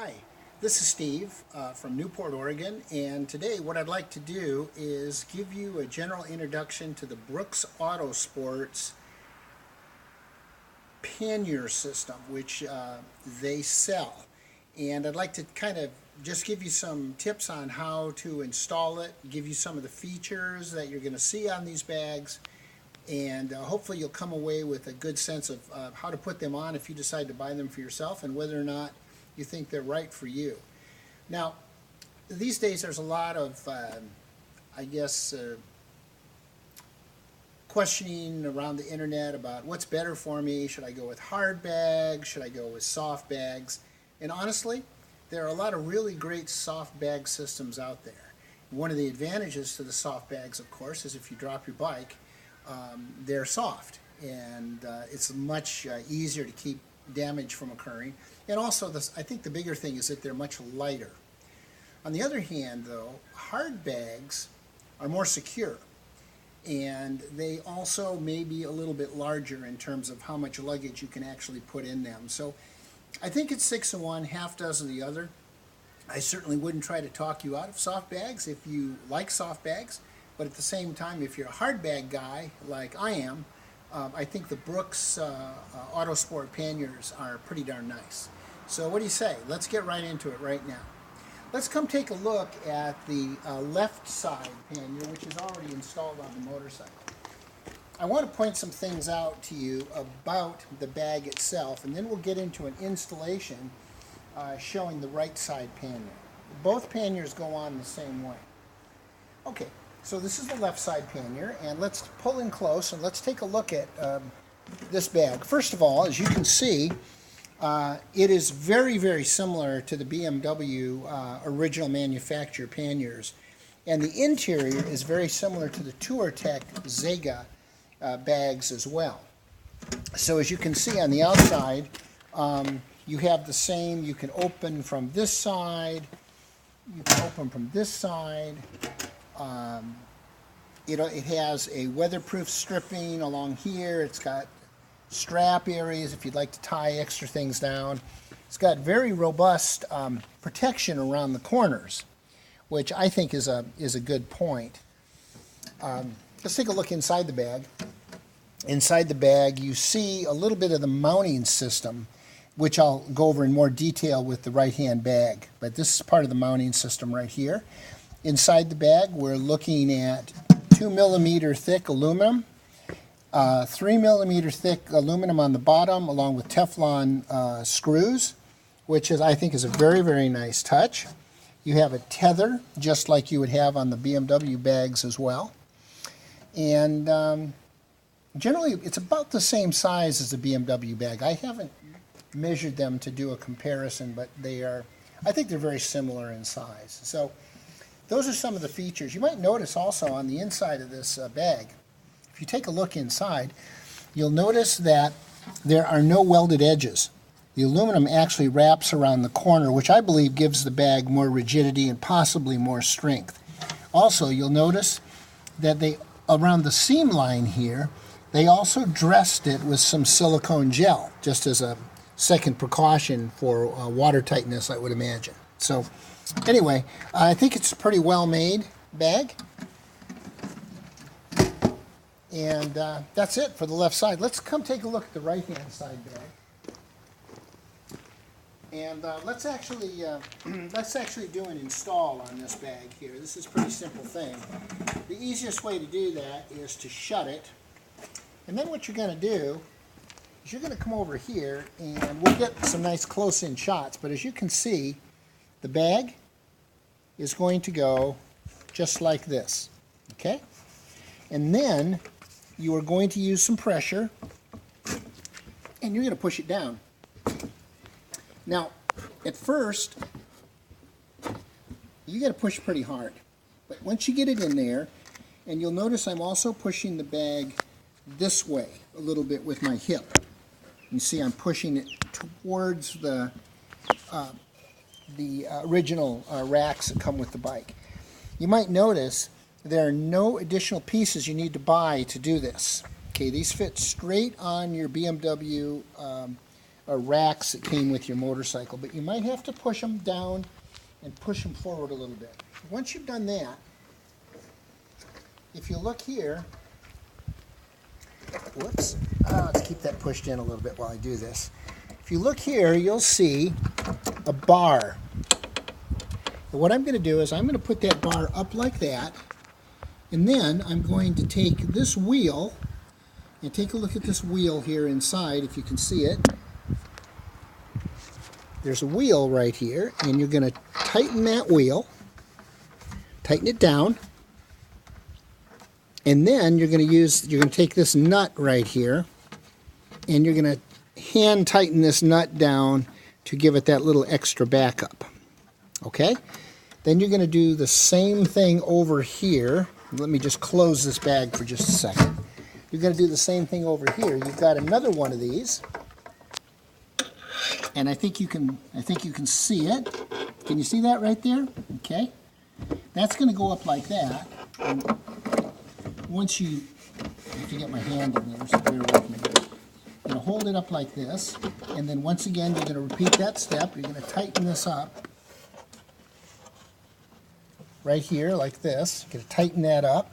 Hi, this is Steve from Newport, Oregon, and today what I'd like to do is give you a general introduction to the Brooks Autosport's Panniers system, which they sell. And I'd like to kind of just give you some tips on how to install it, give you some of the features that you're going to see on these bags, and hopefully you'll come away with a good sense of how to put them on if you decide to buy them for yourself and whether or not you think they're right for you. Now, these days there's a lot of, questioning around the internet about what's better for me. Should I go with hard bags? Should I go with soft bags? And honestly, there are a lot of really great soft bag systems out there. One of the advantages to the soft bags, of course, is if you drop your bike, they're soft, and it's much easier to keep damage from occurring. And also, I think the bigger thing is that they're much lighter. On the other hand, though, hard bags are more secure, and they also may be a little bit larger in terms of how much luggage you can actually put in them. So I think it's 6 of one, half dozen of the other. I certainly wouldn't try to talk you out of soft bags if you like soft bags, but at the same time, if you're a hard bag guy like I am, I think the Brooks Autosport Panniers are pretty darn nice. So what do you say? Let's get right into it right now. Let's come take a look at the left side pannier, which is already installed on the motorcycle. I want to point some things out to you about the bag itself, and then we'll get into an installation showing the right side pannier. Both panniers go on the same way. Okay, so this is the left side pannier, and let's pull in close and let's take a look at this bag. First of all, as you can see, it is very, very similar to the BMW original manufacturer panniers, and the interior is very similar to the TourTech Zega bags as well. So as you can see on the outside, you have the same. You can open from this side, you can open from this side. It has a weatherproof stripping along here. It's got strap areas if you'd like to tie extra things down. It's got very robust protection around the corners, which I think is a good point. Let's take a look inside the bag. Inside the bag, you see a little bit of the mounting system, which I'll go over in more detail with the right-hand bag. But this is part of the mounting system right here. Inside the bag, we're looking at 2 millimeter thick aluminum, 3 millimeter thick aluminum on the bottom, along with Teflon screws, which I think is a very, very nice touch. You have a tether, just like you would have on the BMW bags as well. And generally, it's about the same size as the BMW bag. I haven't measured them to do a comparison, but I think they're very similar in size. So those are some of the features. You might notice also on the inside of this bag, if you take a look inside, you'll notice that there are no welded edges. The aluminum actually wraps around the corner, which I believe gives the bag more rigidity and possibly more strength. Also, you'll notice that around the seam line here, they also dressed it with some silicone gel, just as a second precaution for water tightness, I would imagine. So anyway, I think it's a pretty well made bag. And that's it for the left side. Let's come take a look at the right hand side bag. And let's actually do an install on this bag here. This is a pretty simple thing. The easiest way to do that is to shut it. And then what you're going to do is you're going to come over here, and we'll get some nice close-in shots. But as you can see, the bag is going to go just like this, okay? And then you are going to use some pressure, and you're going to push it down. Now, at first, you got to push pretty hard. But once you get it in there, and you'll notice I'm also pushing the bag this way a little bit with my hip. You see I'm pushing it towards the original racks that come with the bike. You might notice there are no additional pieces you need to buy to do this. Okay, these fit straight on your BMW racks that came with your motorcycle, but you might have to push them down and push them forward a little bit. Once you've done that, if you look here, whoops, let's keep that pushed in a little bit while I do this. If you look here, you'll see a bar. And what I'm going to do is I'm going to put that bar up like that, and then I'm going to take this wheel, and take a look at this wheel here inside, if you can see it. There's a wheel right here, and you're going to tighten that wheel, tighten it down, and then you're going to take this nut right here, and you're going to hand tighten this nut down to give it that little extra backup. Okay? Then you're going to do the same thing over here. Let me just close this bag for just a second. You're going to do the same thing over here. You've got another one of these, and I think you can see it. Can you see that right there? Okay. That's going to go up like that. And once you, I have to get my hand in there, so bear with me. You're going to hold it up like this, and then once again you're going to repeat that step. You're going to tighten this up right here like this. You're going to tighten that up.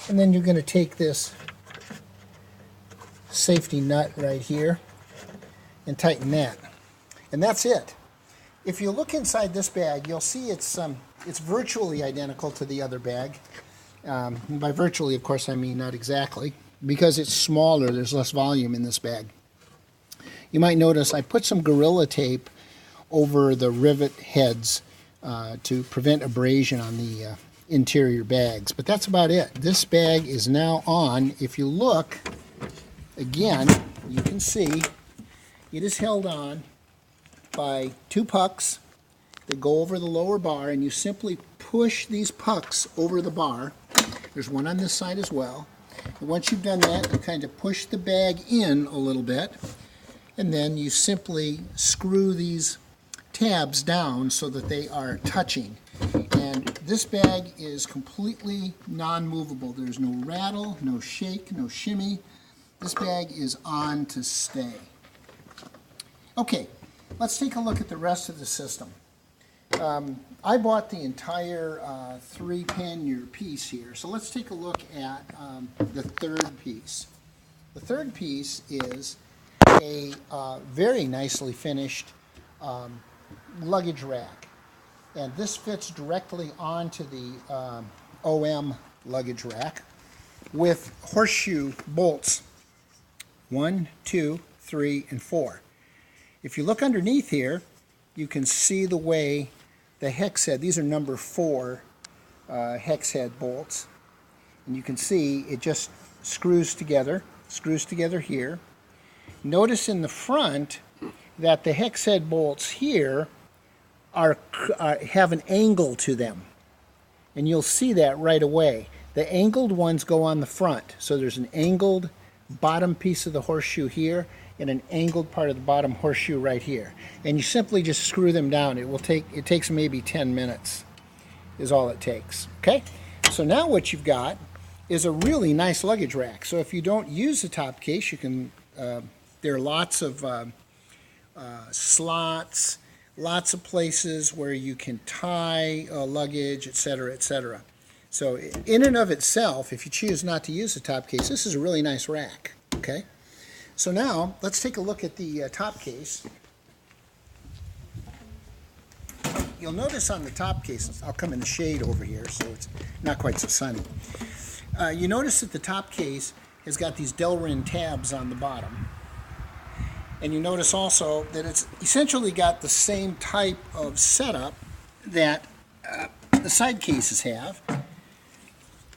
And then you're going to take this safety nut right here and tighten that. And that's it. If you look inside this bag, you'll see it's virtually identical to the other bag. By virtually, of course, I mean not exactly. Because it's smaller, there's less volume in this bag. You might notice I put some Gorilla Tape over the rivet heads to prevent abrasion on the interior bags, but that's about it. This bag is now on. If you look again, you can see it is held on by two pucks that go over the lower bar, and you simply push these pucks over the bar. There's one on this side as well. And once you've done that, you kind of push the bag in a little bit, and then you simply screw these tabs down so that they are touching. And this bag is completely non-movable. There's no rattle, no shake, no shimmy. This bag is on to stay. Okay, let's take a look at the rest of the system. I bought the entire 3-pannier piece here, so let's take a look at the third piece. The third piece is a very nicely finished luggage rack, and this fits directly onto the OM luggage rack with horseshoe bolts 1, 2, 3, and 4. If you look underneath here, you can see the way the hex head, these are number 4 hex head bolts, and you can see it just screws together here. Notice in the front that the hex head bolts here have an angle to them, and you'll see that right away. The angled ones go on the front, so there's an angled bottom piece of the horseshoe here and an angled part of the bottom horseshoe right here, and you simply just screw them down. It takes maybe 10 minutes is all it takes. Okay, so now what you've got is a really nice luggage rack. So if you don't use the top case, you can there are lots of slots, lots of places where you can tie luggage, etc., etc. So in and of itself, if you choose not to use the top case, this is a really nice rack. Okay, so now let's take a look at the top case. You'll notice on the top case, I'll come in the shade over here so it's not quite so sunny. You notice that the top case has got these Delrin tabs on the bottom. And you notice also that it's essentially got the same type of setup that the side cases have.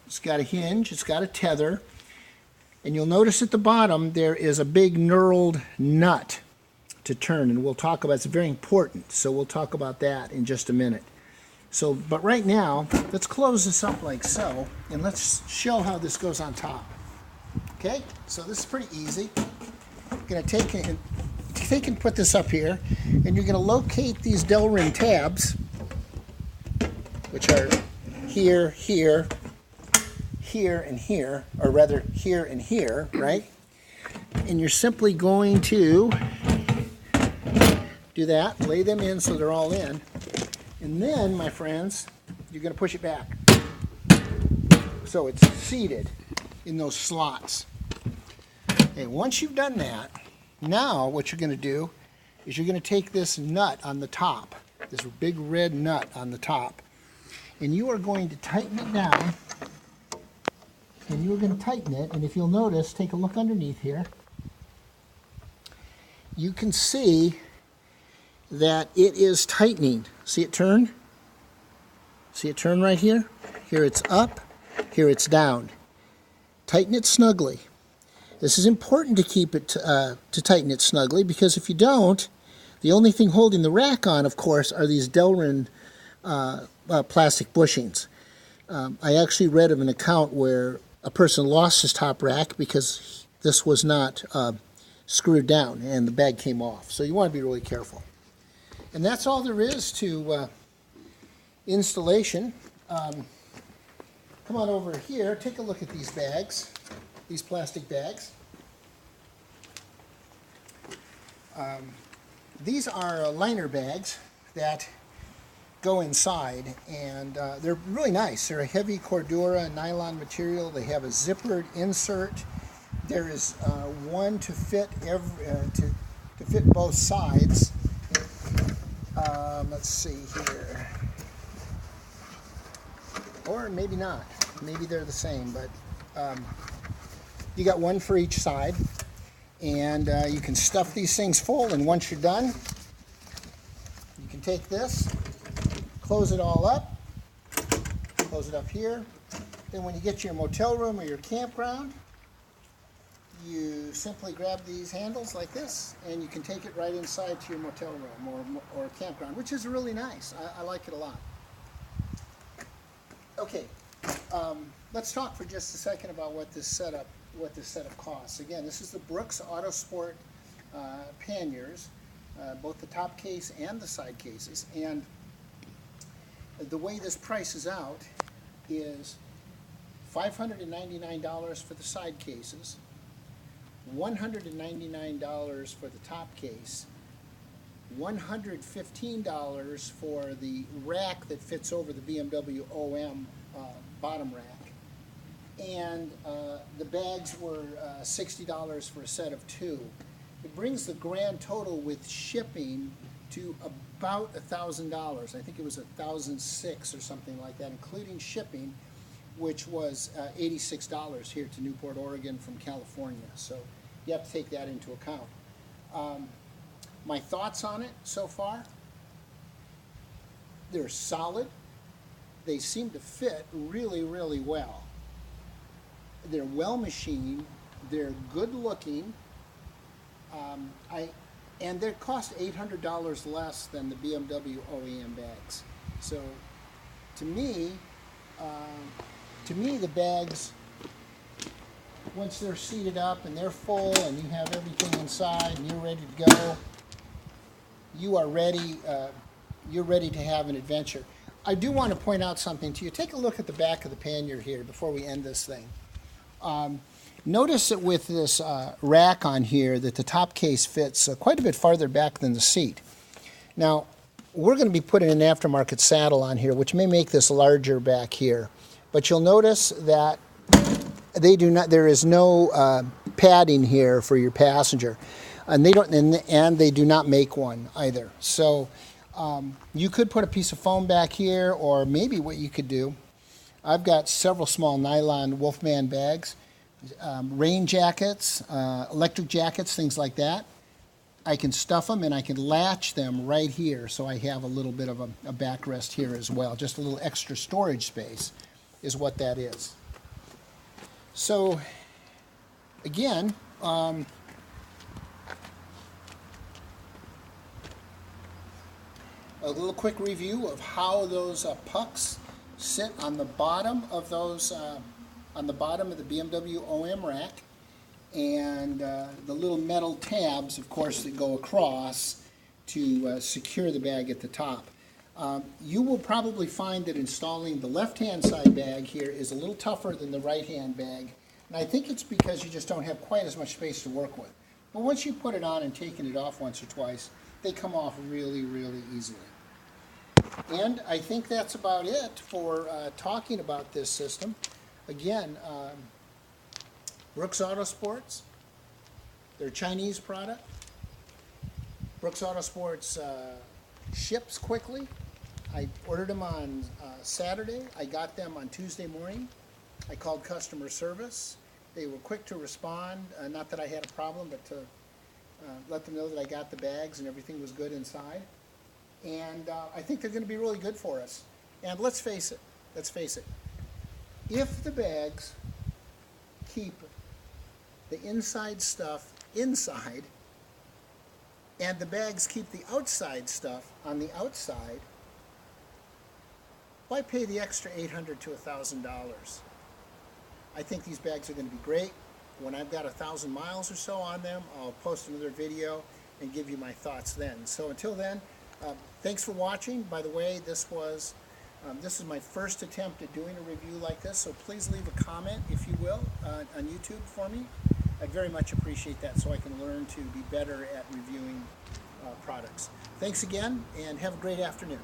It's got a hinge, it's got a tether, and you'll notice at the bottom there is a big knurled nut to turn, and we'll talk about, it's very important, so we'll talk about that in just a minute. So, but right now, let's close this up like so, and let's show how this goes on top. Okay, so this is pretty easy. You're going to take and put this up here, and you're going to locate these Delrin tabs, which are here, here, here, and here, or rather here and here, right? And you're simply going to do that, lay them in so they're all in, and then, my friends, you're going to push it back so it's seated in those slots. Okay, once you've done that, now what you're going to do is you're going to take this nut on the top, this big red nut on the top, and you are going to tighten it down, and you're going to tighten it, and if you'll notice, take a look underneath here, you can see that it is tightening. See it turn? See it turn right here? Here it's up, here it's down. Tighten it snugly. This is important to keep it, to tighten it snugly, because if you don't, the only thing holding the rack on, of course, are these Delrin plastic bushings. I actually read of an account where a person lost his top rack because this was not screwed down and the bag came off. So you want to be really careful. And that's all there is to installation. Come on over here, take a look at these bags, these plastic bags. These are liner bags that go inside, and they're really nice. They're a heavy Cordura nylon material. They have a zippered insert. There is one to fit to fit both sides. Let's see here, or maybe not. Maybe they're the same, but you got one for each side, and you can stuff these things full. And once you're done, you can take this, close it all up, close it up here. Then when you get to your motel room or your campground, you simply grab these handles like this, and you can take it right inside to your motel room or campground, which is really nice. I like it a lot. Okay, let's talk for just a second about what this setup costs. Again, this is the Brooks Autosport panniers, both the top case and the side cases. And the way this prices out is $599 for the side cases, $199 for the top case, $115 for the rack that fits over the BMW OM bottom rack, and the bags were $60 for a set of two. It brings the grand total with shipping to about $1,000. I think it was $1,006 or something like that, including shipping, which was $86 here to Newport, Oregon from California. So you have to take that into account. My thoughts on it so far: they're solid. They seem to fit really, really well. They're well machined. They're good looking. And they cost $800 less than the BMW OEM bags. So to me, the bags, once they're seated up and they're full and you have everything inside and you're ready to go, you are ready. You're ready to have an adventure. I do want to point out something to you. Take a look at the back of the pannier here before we end this thing. Notice that with this rack on here that the top case fits quite a bit farther back than the seat. Now, we're going to be putting an aftermarket saddle on here, which may make this larger back here. But you'll notice that they do not. There is no padding here for your passenger, and they don't. And they do not make one either. So you could put a piece of foam back here, or maybe what you could do. I've got several small nylon Wolfman bags, rain jackets, electric jackets, things like that. I can stuff them and I can latch them right here, so I have a little bit of a backrest here as well. Just a little extra storage space is what that is. So again, a little quick review of how those pucks sit on the bottom of those, on the bottom of the BMW OM rack, and the little metal tabs, of course, that go across to secure the bag at the top. You will probably find that installing the left-hand side bag here is a little tougher than the right-hand bag, and I think it's because you just don't have quite as much space to work with. But once you put it on and taken it off once or twice, they come off really, really easily. And I think that's about it for talking about this system. Again, Brooks Autosports, they're a Chinese product. Brooks Autosports ships quickly. I ordered them on Saturday. I got them on Tuesday morning. I called customer service. They were quick to respond. Not that I had a problem, but to let them know that I got the bags and everything was good inside. And I think they're going to be really good for us. And let's face it, if the bags keep the inside stuff inside and the bags keep the outside stuff on the outside, why pay the extra $800 to $1,000? I think these bags are going to be great. When I've got 1,000 miles or so on them, I'll post another video and give you my thoughts then. So until then, thanks for watching. By the way, this is my first attempt at doing a review like this, so please leave a comment, if you will, on YouTube for me. I'd very much appreciate that so I can learn to be better at reviewing products. Thanks again, and have a great afternoon.